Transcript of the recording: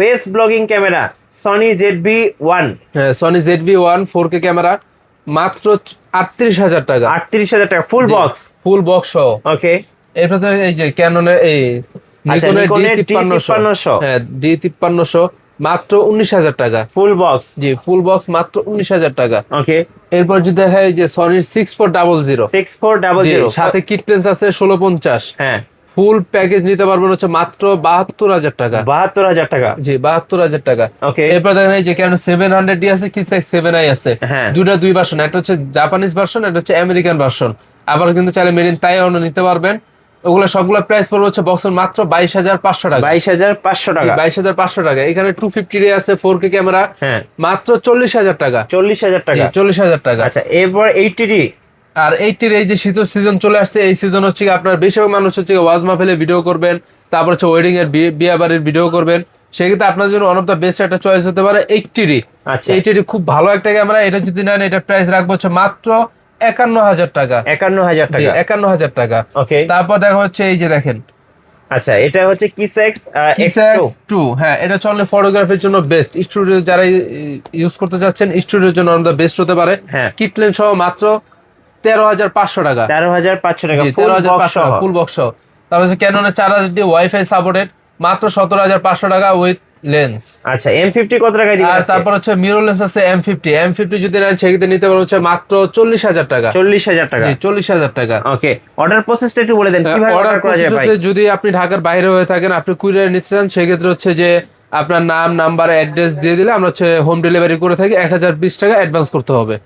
Best blogging camera Sony ZV-1। হ্যাঁ, Sony ZV-1 4K camera মাত্র 38,000 টাকা। 38,000 টাকা ফুল বক্স। ফুল বক্স সহ। ওকে। এরপরে এই যে ক্যাননের এই নিকনের D5300। হ্যাঁ, D5300 মাত্র 19,000 টাকা ফুল বক্স। জি, ফুল বক্স মাত্র 19,000 টাকা। ওকে। এরপর যদি দেখা যায় যে সনির 6400 6400 সাথে কিট লেন্স আছে 1650। হ্যাঁ, ফুল প্যাকেজ নিতে পারবেন হচ্ছে মাত্র 72,000 টাকা। 72,000 টাকা। জি, 72,000 টাকা। ওকে। এরপর দেখেন এই যে ক্যানন 700D আছে, কি 7i আছে। হ্যাঁ, দুই ভার্সন, একটা হচ্ছে জাপানিজ ভার্সন, একটা হচ্ছে আমেরিকান ভার্সন। আবার কিন্তু চাইলে মেড ইন তাইওয়ানও নিতে পারবেন। ওগুলো সবগুলো প্রাইস পড়বে হচ্ছে বক্সের মাত্র 22,500 টাকা। 22,500 টাকা। 22,500 টাকা। এখানে 250 আছে 4K ক্যামেরা, হ্যাঁ, মাত্র 40,000 টাকা। 40,000 টাকা। 40,000 টাকা। আচ্ছা, এরপর 80D। আর 80 এই যে শীতের সিজন চলে আসছে, এই সিজন হচ্ছে কি আপনার বেশিরভাগ মানুষ হচ্ছে ওয়াজ মাহফিলে ভিডিও করবেন, তারপর হচ্ছে ওয়েডিং এর বিয়ে বাড়ির ভিডিও করবেন, সেক্ষেত্রে আপনার জন্য ওয়ান অফ দ্য বেস্ট একটা চয়েস হতে পারে 80D। আচ্ছা, 80D খুব ভালো একটা ক্যামেরা। এটা যদি নেন, এটা প্রাইস রাখবো হচ্ছে মাত্র 51,000 টাকা। 51,000 টাকা। 51,000 টাকা। ওকে। তারপর দেখা হচ্ছে এই যে দেখেন, আচ্ছা, এটা হচ্ছে Kisex X2। হ্যাঁ, এটা হচ্ছে ফটোগ্রাফির জন্য বেস্ট। স্টুডিও যারা ইউজ করতে যাচ্ছেন, স্টুডিওর জন্য ওয়ান অফ দ্য বেস্ট হতে পারে। হ্যাঁ, কিট লেন্স সহ মাত্র 13,500 টাকা। 13,500 টাকা ফুল 13,500 বক্স টাকা ফুল বক্স সহ। তারপর হচ্ছে ক্যাননের 4000D ওয়াইফাই সাপোর্টেড, মাত্র 17,500 টাকা উইথ লেন্স। আচ্ছা, M50 কত টাকায় দিবেন? আর তারপর হচ্ছে মিরর লেন্স আছে M50 যদি নেন সেক্ষেত্রে নিতে পারবেন হচ্ছে মাত্র 40,000 টাকা। 40,000 টাকা। 40,000 টাকা। ওকে। অর্ডার প্রসেসটা একটু বলে দেন, কিভাবে অর্ডার করা যায় ভাই? যদি আপনি ঢাকার বাইরে হয়ে থাকেন, আপনি কুরিয়ার নিতে চান, সেক্ষেত্রে হচ্ছে যে আপনার নাম, নাম্বার, অ্যাড্রেস দিয়ে দিলে আমরা হচ্ছে হোম ডেলিভারি করে থাকি। 1,020 টাকা অ্যাডভান্স করতে হবে।